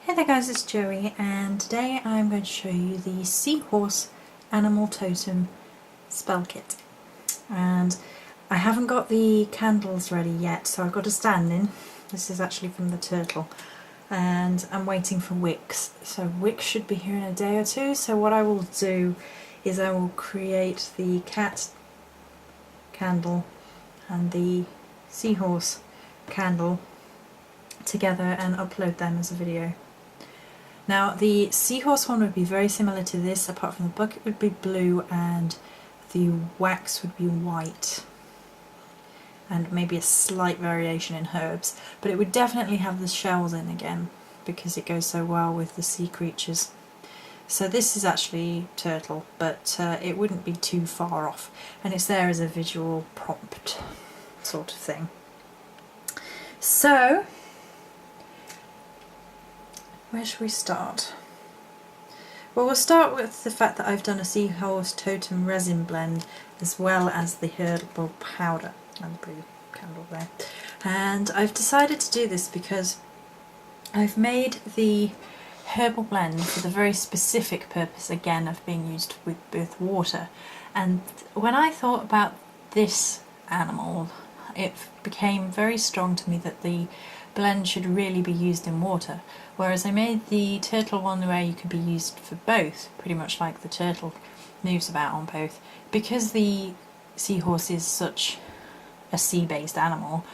Hey there guys, it's Joey, and today I'm going to show you the Seahorse Animal Totem spell kit. And I haven't got the candles ready yet, so I've got a stand in. This is actually from the turtle, and I'm waiting for wicks. So wicks should be here in a day or two, so what I will do is I will create the cat candle and the seahorse candle together and upload them as a video. Now the seahorse one would be very similar to this, apart from the bucket would be blue and the wax would be white, and maybe a slight variation in herbs, but it would definitely have the shells in again because it goes so well with the sea creatures. So this is actually turtle, but it wouldn't be too far off, and it's there as a visual prompt sort of thing. So where should we start? Well, we'll start with the fact that I've done a Seahorse Totem Resin Blend as well as the Herbal Powder and the blue candle there. And I've decided to do this because I've made the Herbal Blend for the very specific purpose, again, of being used with water. And when I thought about this animal, it became very strong to me that the blend should really be used in water, whereas I made the turtle one where you could be used for both, pretty much like the turtle moves about on both. Because the seahorse is such a sea-based animal,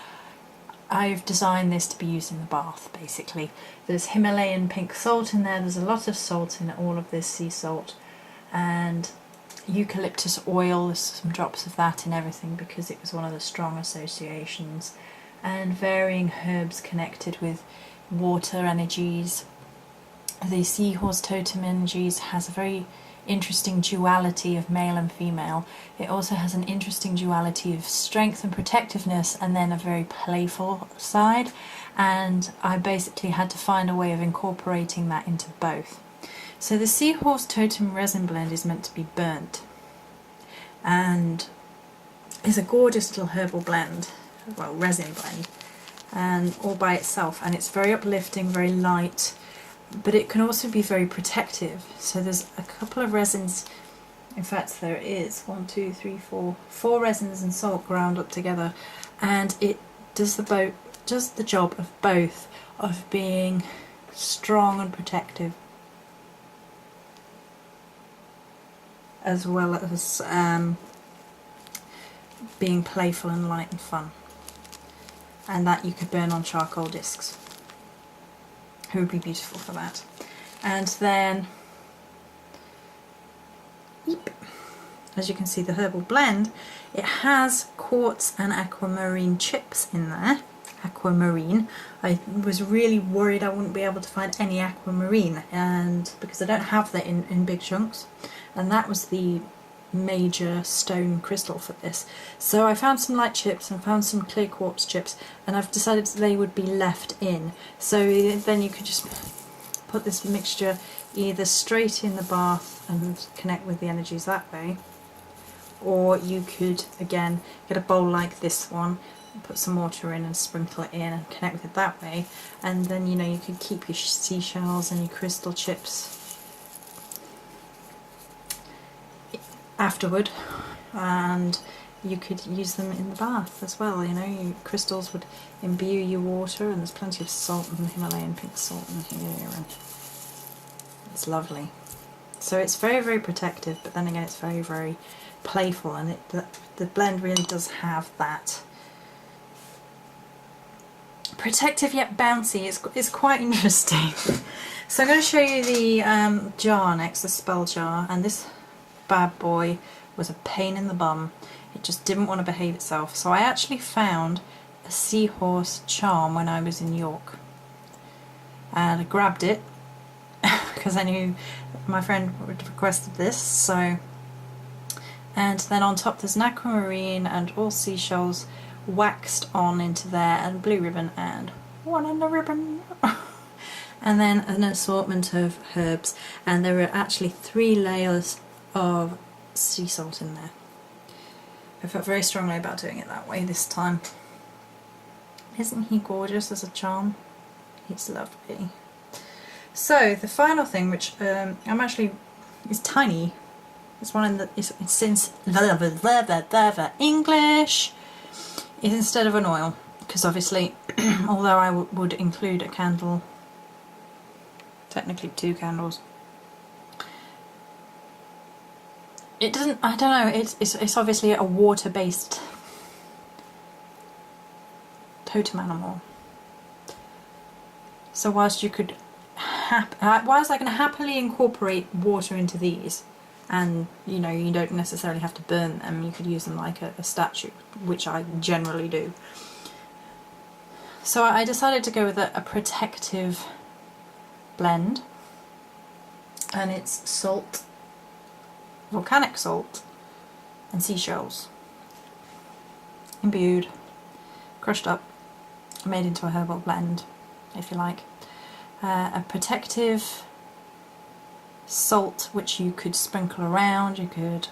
I've designed this to be used in the bath, basically. There's Himalayan pink salt in there, there's a lot of salt in all of this, sea salt, and eucalyptus oil, there's some drops of that in everything because it was one of the strong associations, and varying herbs connected with water energies. The Seahorse Totem energies has a very interesting duality of male and female. It also has an interesting duality of strength and protectiveness, and then a very playful side, and I basically had to find a way of incorporating that into both. So the Seahorse Totem Resin Blend is meant to be burnt, and is a gorgeous little herbal blend, well, resin blend, and all by itself, and it's very uplifting, very light, but it can also be very protective. So there's a couple of resins, in fact there is 4 resins and salt ground up together, and it does the job of both, of being strong and protective, as well as being playful and light and fun. And that you could burn on charcoal discs. It would be beautiful for that. And then, as you can see, the Herbal Blend, it has quartz and aquamarine chips in there. Aquamarine. I was really worried I wouldn't be able to find any aquamarine, and because I don't have that in big chunks, and that was the major stone crystal for this. So I found some light chips and found some clear quartz chips, and I've decided they would be left in. So then you could just put this mixture either straight in the bath and connect with the energies that way, or you could again get a bowl like this one, put some water in and sprinkle it in and connect with it that way, and then you could keep your seashells and your crystal chips afterward, and you could use them in the bath as well. Your crystals would imbue your water, and there's plenty of salt and Himalayan pink salt in here, and it's lovely. So it's very, very protective, but then again it's very, very playful, and the blend really does have that protective yet bouncy. It's quite interesting. So I'm going to show you the jar next, the spell jar, and this bad boy was a pain in the bum. It just didn't want to behave itself. So I actually found a seahorse charm when I was in York, and I grabbed it because I knew my friend would requested this. So, and then on top there's an aquamarine and all seashells waxed on into there, and blue ribbon and one on the ribbon and then an assortment of herbs, and there are actually 3 layers of sea salt in there. I felt very strongly about doing it that way this time. Isn't he gorgeous as a charm? He's lovely. So the final thing, which is tiny, it's one in the it's since English, is instead of an oil, because obviously, although I would include a candle, technically 2 candles, it doesn't. I don't know. It's obviously a water-based totem animal. So whilst I can happily incorporate water into these, and you know, you don't necessarily have to burn them, you could use them like a statue, which I generally do. So I decided to go with a protective blend, and it's salt, volcanic salt, and seashells, imbued, crushed up, made into a herbal blend, if you like. A protective salt which you could sprinkle around. You could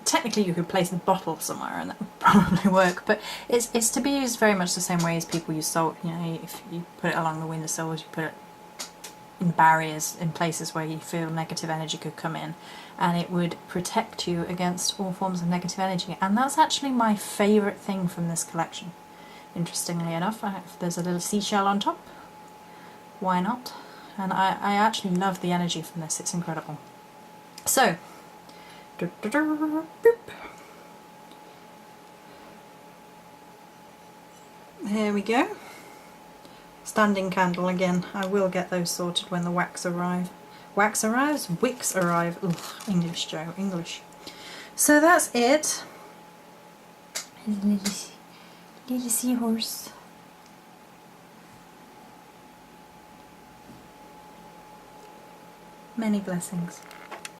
technically you could place a bottle somewhere and that would probably work, but it's to be used very much the same way as people use salt. You know, if you put it along the windowsills, you put it in barriers, in places where you feel negative energy could come in, and it would protect you against all forms of negative energy. And that's actually my favourite thing from this collection. Interestingly enough, if there's a little seashell on top, why not? And I actually love the energy from this, it's incredible. So, here we go. Standing candle again. I will get those sorted when the wax arrive. Wax arrives? Wicks arrive. Ugh, English, Joe, English. So that's it. Little seahorse. Many blessings.